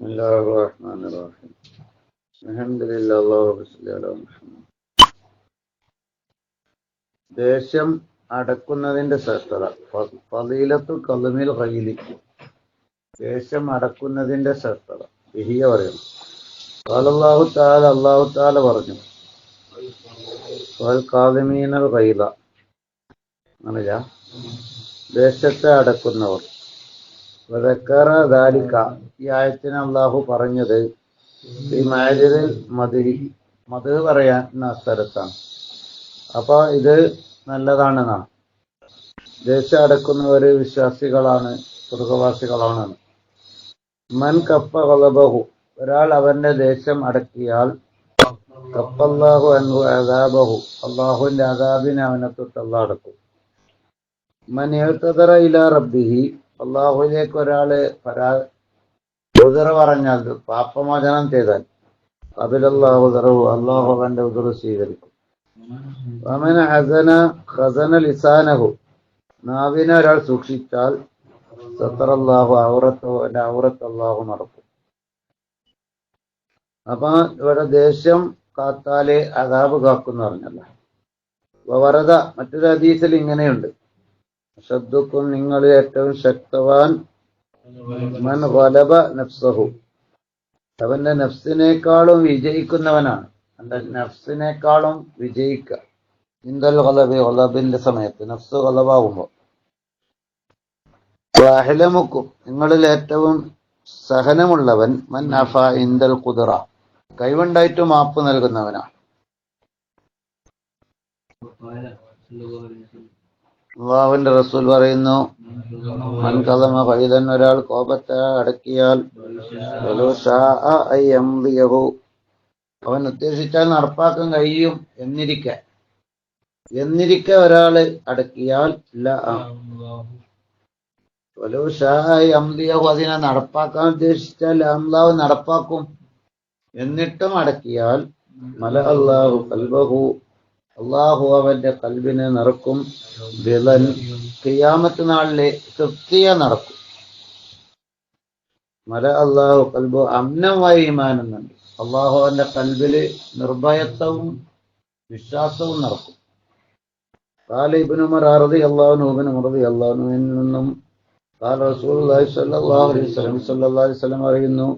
ബിസ്മില്ലാഹിർ റഹ്മാനിർ റഹീം. അൽഹംദുലില്ലാഹി അല്ലാഹുമ്മ സ്വല്ലി അലാ മുഹമ്മദ്. ദേഷ്യം അടക്കുന്നതിന്റെ ശ്രേഷ്ഠത. ഫളീലത്തു ഖൽമിൽ ഖൈലി. ദേഷ്യം അടക്കുന്നതിന്റെ ശ്രേഷ്ഠത ബിഹിയ പറയുന്നു. ഖാലല്ലാഹു തആല, അല്ലാഹു തആല പറഞ്ഞു, വൽ ഖാദിമീനൽ ഖൈദ, അങ്ങനെയാ ദേഷ്യത്തെ അടക്കുന്നവർ. വദക്കറ ദാലിക, ഈ ആയത്തിന് അല്ലാഹു പറഞ്ഞത് ഈ മാജിദിൽ മദ്ഹ് പറയുന്ന സ്ഥലത്താണ്. അപ്പൊ ഇത് നല്ലതാണെന്നാണ്. ദേഷ്യം അടക്കുന്നവര് വിശ്വാസികളാണ്, സ്വർഗവാസികളാണ്. മൻ കപ്പ ഗളബഹു, ഒരാൾ അവന്റെ ദേഷ്യം അടക്കിയാൽ കപ്പല്ലാഹു അൻഹു അദാബഹു, അള്ളാഹുവിന്റെ അദാബിനെ അവനെ തൊട്ട് അല്ലാഹു അടക്കും. മൻ ഇഅ്തദറ ഇലാ റബ്ബിഹി, അള്ളാഹുവിലേക്ക് ഒരാള് ഉദറ പറഞ്ഞാൽ, പാപമോചനം ചെയ്താൽ, ഖബലല്ലാഹു ഉദറഹു, അള്ളാഹു അവന്റെ ഉദറ സ്വീകരിക്കും. വമൻ ഹസന ഖസന ലിസാനഹു, നാവിനെ ഒരാൾ സൂക്ഷിച്ചാൽ സത്തറല്ലാഹു ഔറത്തഹു, അവന്റെ ഔറത്ത് അള്ളാഹു നടക്കും. അപ്പൊ ഇവിടെ ദേഷ്യം കാത്താല് അദാബ് കാക്കുന്നു പറഞ്ഞല്ല. വറദ, മറ്റൊരു ഹദീസിൽ ഇങ്ങനെയുണ്ട്, അശദ്ദുക്കും, നിങ്ങൾ ഏറ്റവും ശക്തവാൻ, മൻ ഗലബ നഫ്സഹു, അവന്റെ നഫ്സിനേക്കാളും വിജയിക്കുന്നവനാണ്. അവന്റെ നഫ്സിനേക്കാളും വിജയിക്കുക. ഇന്ദൽ ഗലബി, ഗലബിന്റെ സമയത്ത് നഫ്സ് ഗലബാകുമ്പോ. വഅഹ്ലമുക്കും, നിങ്ങളിൽ ഏറ്റവും സഹനമുള്ളവൻ, മൻ അഫ ഇന്ദൽ ഖുദ്റ, കഴിവുണ്ടായിട്ട് മാപ്പ് നൽകുന്നവനാണ്. അല്ലാഹുവിന്റെ റസൂൽ പറയുന്നു, മൻ ഖദമ ഖൈദൻ, ഒരാൾ കോപത്തെ അടക്കിയാൽ, വലൗ ശാഅ അൻ യംദിയഹു, അവൻ ഉദ്ദേശിച്ചാൽ നടപ്പാക്കാൻ കഴിയും എന്നിരിക്കെ ഒരാള് അടക്കിയാൽ, വലൗ ശാഅ അൻ യംദിയഹു, അതിനെ നടപ്പാക്കാൻ ഉദ്ദേശിച്ചാൽ അല്ലാഹു നടപ്പാക്കും. എന്നിട്ടും അടക്കിയാൽ, മല അല്ലാഹു ഖൽബഹു, അള്ളാഹു അവന്റെ കൽബിനെ നിറക്കും. ബിളൻ, ഖിയാമത്ത് നാളിലെ തൃപ്തിയെ നടക്കും. മല അല്ലാഹു ഖൽബു അംനം വ ഈമാനം എന്നുണ്ട്. അള്ളാഹു അവന്റെ കൽബില് നിർഭയത്വവും വിശ്വാസവും നടക്കും. ഖാല ഇബ്നു ഉമർ റളിയല്ലാഹു അൻഹു നിന്നും ഖാല റസൂലുള്ളാഹി സ്വല്ലല്ലാഹു അലൈഹി വസല്ലം പറയുന്നു,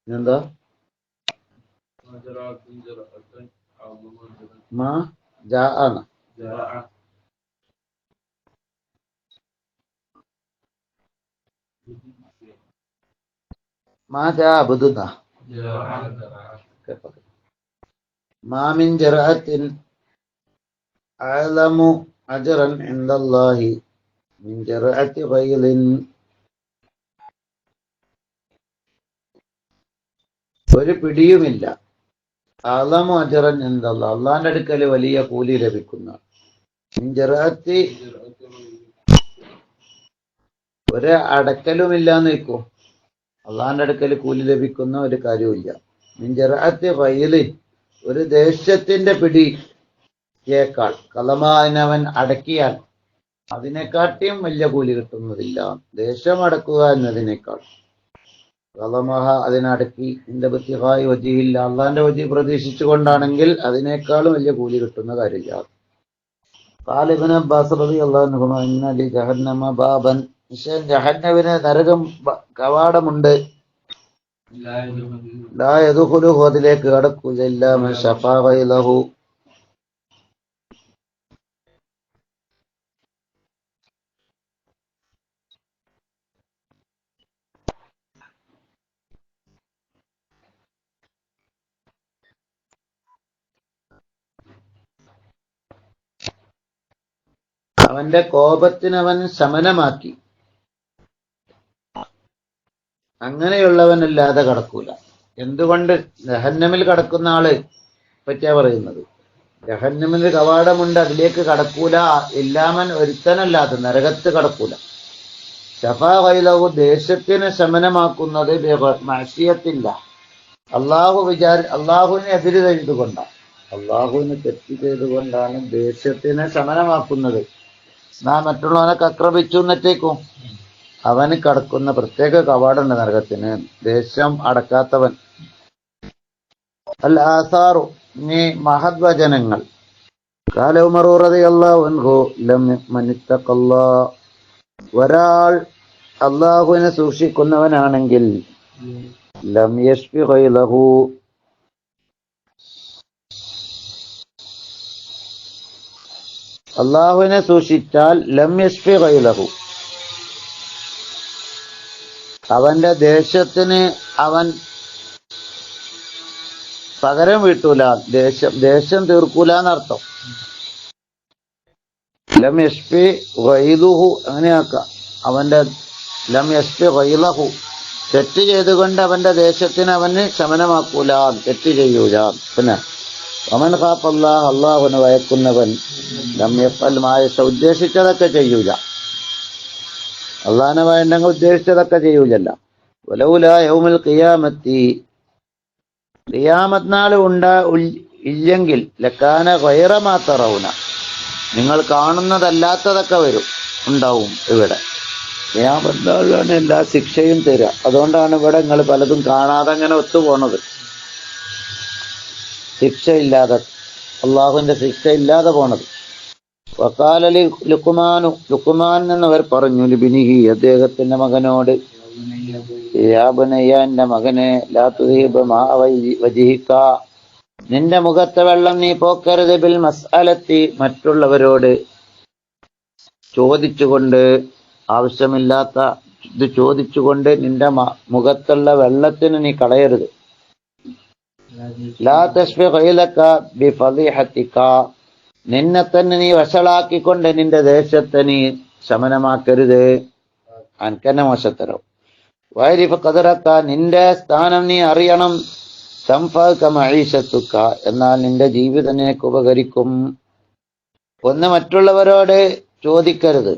എന്താ മാ ജാഅന, മാ ജാ അബ്ദുന, മാ മിൻ ജറഅത്തിൻ അഅലമു അജ്റൻ ഇൻദല്ലാഹി മിൻ ജറഅത്തി ഖൈലിൻ, ഒരു പിടിയുമില്ല, അഅലമു അജ്റൻ ഇൻദല്ലാഹ്, അള്ളാന്റെ അടുക്കൽ വലിയ കൂലി ലഭിക്കുന്ന, മിൻ ജറഅത്തി, ഒരു അടക്കലുമില്ലാന്ന് വെക്കും, അള്ളാന്റെ അടുക്കൽ കൂലി ലഭിക്കുന്ന ഒരു കാര്യവുമില്ല. മിൻ ജറഅത്തി ഖൈലിൻ, ഒരു ദേഷ്യത്തിന്റെ പിടിയേക്കാൾ, കലമാനവൻ അടക്കിയാൽ അതിനെക്കാട്ടിയും വലിയ കൂലി കിട്ടുന്നതില്ല. ദേഷ്യം അടക്കുക എന്നതിനേക്കാൾ, കലമഹ, അതിനടക്കി, എന്റെ ബത്തിഹായി വജിയില്ല, അള്ളാന്റെ വജി പ്രതീക്ഷിച്ചുകൊണ്ടാണെങ്കിൽ അതിനേക്കാളും വലിയ കൂലി കിട്ടുന്ന കാര്യമില്ല. ഖാല ഇബ്നു അബ്ബാസ് റളിയല്ലാഹു അൻഹുമാ, ഇന്ന ലി ജഹന്നമ ബാബൻ, നിശ്ചയം ജഹന്നമിന് നരകം കവാടമുണ്ട്, ലാ യദ്ഖുലുഹു, അതിലേക്ക് കടക്കൂല, ഇല്ലാ മൻ ശഫാ ഖൈലഹു, അവന്റെ കോപത്തിനവൻ ശമനമാക്കി, അങ്ങനെയുള്ളവനല്ലാതെ കടക്കൂല. എന്തുകൊണ്ട്? ജഹന്നമിൽ കടക്കുന്ന ആള് പറ്റിയാ പറയുന്നത്. ജഹന്നമിൽ കവാടമുണ്ട്, അതിലേക്ക് കടക്കൂല, ഇല്ലാമൻ, ഒരുത്തനല്ലാതെ നരകത്ത് കടക്കൂല. ശഫാ ഖൈലഹു, ദേഷ്യത്തിന് ശമനമാക്കുന്നത് മഅസിയത്തില്ല, അള്ളാഹുവിനെ എതിര് ചെയ്തുകൊണ്ടാണ്, അള്ളാഹുവിന് തെറ്റ് ചെയ്തുകൊണ്ടാണ് ദേഷ്യത്തിനെ ശമനമാക്കുന്നത്. നാ മറ്റുള്ളവനൊക്കെ ആക്രമിച്ചു എന്നിട്ടേക്കും അവന് കടക്കുന്ന പ്രത്യേക കവാടുണ്ട് നരകത്തിന്. ദേഷ്യം അടക്കാത്തവൻ. അൽ ആസാറു, നീ മഹദ്വചനങ്ങൾ. ഖാല ഉമർ റളിയല്ലാഹു അൻഹു ലം മനിത്തഖല്ലാഹ്, ഒരാൾ അള്ളാഹുവിനെ സൂക്ഷിക്കുന്നവനാണെങ്കിൽ ലം യശ്ഫി ഗൈലഹു, അള്ളാഹുവിനെ സൂക്ഷിച്ചാൽ ലം യശ്ഫി ഗൈലഹു, അവന്റെ ദേശത്തിന് അവൻ പകരം വീട്ടൂല, ദേശം തീർക്കൂല എന്നർത്ഥം. ലം യശ്ഫി ഗൈലുഹു അങ്ങനെയാക്കാം. അവന്റെ ലം യശ്ഫി ഗൈലഹു, തെറ്റ് ചെയ്തുകൊണ്ട് അവന്റെ ദേശത്തിന് അവന് ശമനമാക്കൂല, തെറ്റ് ചെയ്യൂല. പിന്നെ വമൻ ഖാഫല്ലാഹ്, അള്ളാഹുവിനെ ഭയക്കുന്നവൻ ലം യഫ്അൽ മാ യശാ, ഉദ്ദേശിച്ചതൊക്കെ ചെയ്യൂല. അള്ളാഹിനെ ഭയണ്ടെങ്കിൽ ഉദ്ദേശിച്ചതൊക്കെ ചെയ്യൂലല്ല. വലൗലാ യൗമുൽ ഖിയാമത്തി, ഖിയാമത്ത് നാൾ ഇല്ലെങ്കിൽ ലക്കാന ഗൈറ മാ തറൗന, നിങ്ങൾ കാണുന്നതല്ലാത്തതൊക്കെ ഉണ്ടാവും ഇവിടെ. ഖിയാമത്ത് നാളിലാണ് എല്ലാ ശിക്ഷയും തരിക. അതുകൊണ്ടാണ് ഇവിടെ നിങ്ങൾ പലതും കാണാതെ അങ്ങനെ ഒത്തുപോണത്. ശിക്ഷയില്ലാതെ, അള്ളാഹുവിന്റെ ശിക്ഷ ഇല്ലാതെ പോണത്. വഖാല ലുഖ്മാനു, ലുഖ്മാൻ എന്നവർ പറഞ്ഞു ലിബ്നിഹി, അദ്ദേഹത്തിന്റെ മകനോട്, യാ ബുനയ്യ, എന്റെ മകനെ, ലാ തുദീബ് മാ വജ്ഹിക, നിന്റെ മുഖത്തെ വെള്ളം നീ പോക്കരുത്, ബിൽ മസ്അലത്തി, മറ്റുള്ളവരോട് ചോദിച്ചുകൊണ്ട്, ആവശ്യമില്ലാത്ത ഇത് ചോദിച്ചുകൊണ്ട് നിന്റെ മുഖത്തുള്ള വെള്ളത്തിന് നീ കളയരുത്. ലാ തശ്ഫി ഗൈലക ബിഫളിഹതിക, നിന്നെ തന്നെ നീ വഷളാക്കിക്കൊണ്ട് നിന്റെ ദേശത്തെ നീ ശമനമാക്കരുത്. അൻകന്നെ മോശത്തരം. വഅരിഫ് ഖദറക, നിന്റെ സ്ഥാനം നീ അറിയണം. തൻഫഅക മഈശതുക, എന്നാൽ നിന്റെ ജീവിതം നിനക്ക് ഉപകരിക്കും. ഒന്ന്, മറ്റുള്ളവരോട് ചോദിക്കരുത്,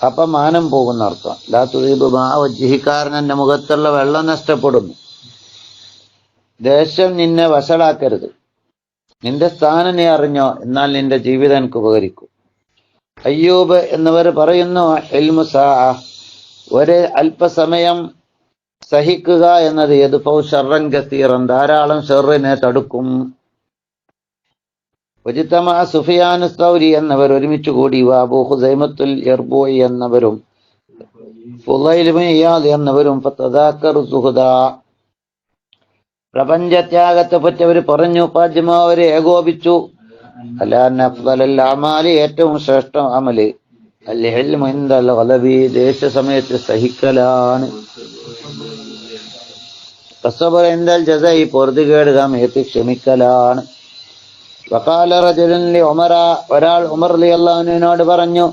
അപ്പൊ മാനം പോകുന്ന അർത്ഥം. ലാ തുദീബ് മാ വജ്ഹികാരൻ, എന്റെ മുഖത്തുള്ള വെള്ളം നഷ്ടപ്പെടുന്നു. ദേശം നിന്നെ വഷളാക്കരുത്. നിന്റെ സ്ഥാനം നീ അറിഞ്ഞോ, എന്നാൽ നിന്റെ ജീവിതം എനിക്ക് ഉപകരിക്കും. അയ്യൂബ് എന്നിവർ പറയുന്നു, ഇൽമു സാഅ, ഒരു അല്പസമയം സഹിക്കുക എന്നത് യദ്ഫഉ ശർറൻ കസീറൻ, ധാരാളം ഷർറിനെ തടുക്കും. വജ്തമഅ സുഫിയാനു സൗരി എന്നവർ ഒരുമിച്ച് കൂടി, അബൂ ഖുസൈമത്തുൽ യർബൂഇ എന്നവരും ഫുളൈൽ ഇബ്നു ഇയാദ് എന്നവരും ഫതദാക്കറു സുഹദാ, പ്രപഞ്ചത്യാഗത്തെ പറ്റി അവർ പറഞ്ഞു. ഫജ്മഅ, അവരെ ഏകോപിച്ചു. അലാ അഫ്ളൽ അമാലി, ഏറ്റവും ശ്രേഷ്ഠ അമല് അൽ ഇൽമു ഇൻദൽ ഗലബി, ദേശ സമയത്ത് സഹിക്കലാണ്. വസ്സബ്റു ഇൻദൽ ജസഇ, പൊറുതികേട് സമയത്ത് ക്ഷമിക്കലാണ്. വഖാല റജുലുൻ ലി ഉമറ, ഒരാൾ ഉമർ റളിയല്ലാഹു അൻഹുവിനോട് പറഞ്ഞു,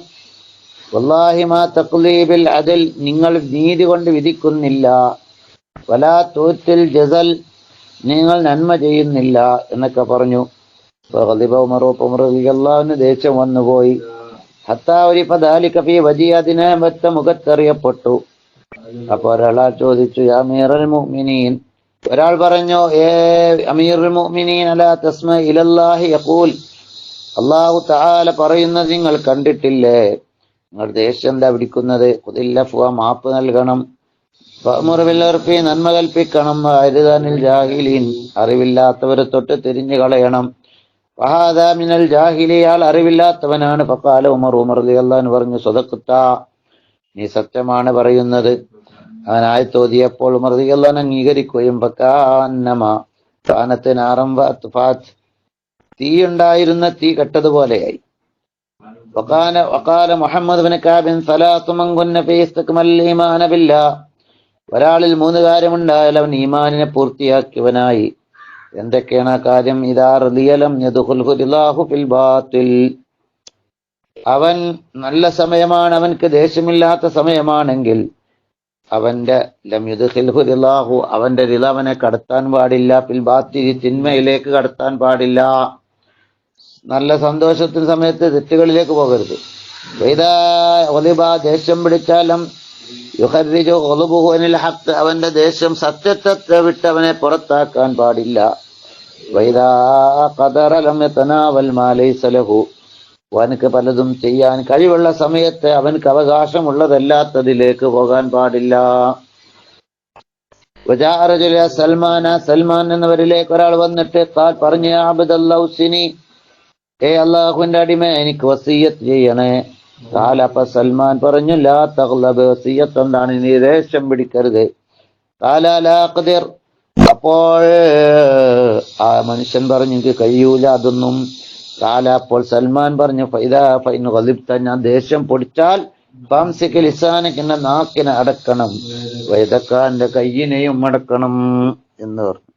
വല്ലാഹി മാ തഖ്ലീ ബിൽ അദൽ, നിങ്ങൾ നീതി കൊണ്ട് വിധിക്കുന്നില്ല. വലാ തൂത്തിൽ ജസൽ, നിങ്ങൾ നന്മ ചെയ്യുന്നില്ല എന്നൊക്കെ പറഞ്ഞു. ഫഗളിബ ഉമർ, ഉമർ റളിയല്ലാഹു അൻഹു ദേഷ്യം വന്നുപോയി. ഹത്താ ഉരിഫ ദാലിക ഫീ വജി, അതിനെ മുഖത്തറിയപ്പെട്ടു. അപ്പൊ ഒരാൾ ചോദിച്ചു, യാ അമീറുൽ മുഅ്മിനീൻ, ഒരാൾ പറഞ്ഞു, ഏ അമീറുൽ മുഅ്മിനീൻ, അലാ തസ്മഅ ഇലല്ലാഹി യഖൂൽ, അല്ലാഹു തആല പറയുന്നത് നിങ്ങൾ കണ്ടിട്ടില്ലേ? നിങ്ങൾ ദേഷ്യം എന്താ പിടിക്കുന്നത്? ഖുദിൽ അഫ്വ, മാപ്പ് നൽകണം. വഅ്മുർ ബിൽ ഉർഫി, നന്മ കൽപ്പിക്കണം. വഅരിദനിൽ ജാഹിലീൻ, അറിവില്ലാത്തവരെ തൊട്ട് തിരിഞ്ഞു കളയണം. വഹാദാ മിനൽ ജാഹിലി, ആൾ അറിവില്ലാത്തവനാണ്. ഫഖാല ഉമർ, ഉമർ റളിയല്ലാഹു അൻഹു പറഞ്ഞു, സദഖ്ത, നീ സത്യമാണ് പറയുന്നത്. അവൻ ആയത്തോതിയപ്പോൾ ഉമർ റളിയല്ലാഹു അൻഹു അംഗീകരിക്കുകയും ഫകാന്നമാ കാനത്ത് നാറം വഅത്ഫാത്, തീയുണ്ടായിരുന്ന തീ കെട്ടതുപോലെയായി. വഖാല മുഹമ്മദ് ഇബ്നു കഅബ്, സലാത്തു മൻ കുന്ന ഫീ ഇസ്തിക്മൽ ഈമാന ബില്ലാഹ്, ഒരാളിൽ 3 കാര്യമുണ്ടായാൽ അവൻ ഈമാനിനെ പൂർത്തിയാക്കിയവനായി. എന്തൊക്കെയാണ് ആ കാര്യം? ഇദാ റളിയലം യദ്ഖുൽഹു റിളാഹു ഫിൽ ബാത്തിൽ, അവൻ നല്ല സമയമാണ്, അവൻക്ക് ദേഷ്യമില്ലാത്ത സമയമാണെങ്കിൽ അവന്റെ ലം യദ്ഖുൽഹു റിളാഹു, അവന്റെ റിള അവനെ കടത്താൻ പാടില്ല. ഫിൽ ബാത്തിൽ, തിന്മയിലേക്ക് കടത്താൻ പാടില്ല. നല്ല സന്തോഷത്തിന് സമയത്ത് തെറ്റുകളിലേക്ക് പോകരുത്. ഇദാ ഗളിബ, ദേഷ്യം പിടിച്ചാലും യുഖർരിജു ഖുലുബുഹു അനിൽ ഹഖ്, അവന്റെ ദേഷ്യം സത്യത്തെ വിട്ട് അവനെ പുറത്താക്കാൻ പാടില്ല. വൈദാ ഖദറ ലം യതനാവൽ മാ ലൈസ ലഹു, അവനക്ക് പലതും ചെയ്യാൻ കഴിവുള്ള സമയത്ത് അവനക്ക് അവകാശമുള്ളതല്ലാത്തതിലേക്ക് പോകാൻ പാടില്ല. സൽമാൻ എന്നവരിലേക്ക് ഒരാൾ വന്നിട്ട് പറഞ്ഞു, അബ്ദുല്ലൗസിനി, അള്ളാഹുവിന്റെ അടിമ, എനിക്ക് വസിയ്യത്ത് ചെയ്യണേ. അപ്പൊ സൽമാൻ പറഞ്ഞു, ലാ തഗ്ലബ്, വസിയ്യത്ത് എന്താണ്, നീ ദേഷ്യം പിടിക്കരുത്. ലാ ഖദിർ, അപ്പോൾ ആ മനുഷ്യൻ പറഞ്ഞു, എനിക്ക് കഴിയൂല അതൊന്നും. അപ്പോൾ സൽമാൻ പറഞ്ഞു, ഞാൻ ദേഷ്യം പൊടിച്ചാൽ ലിസാനക്ക്, എന്റെ നാക്കിനെ അടക്കണം, വൈദക്കാന്റെ കയ്യിനെയും അടക്കണം എന്ന് പറഞ്ഞു.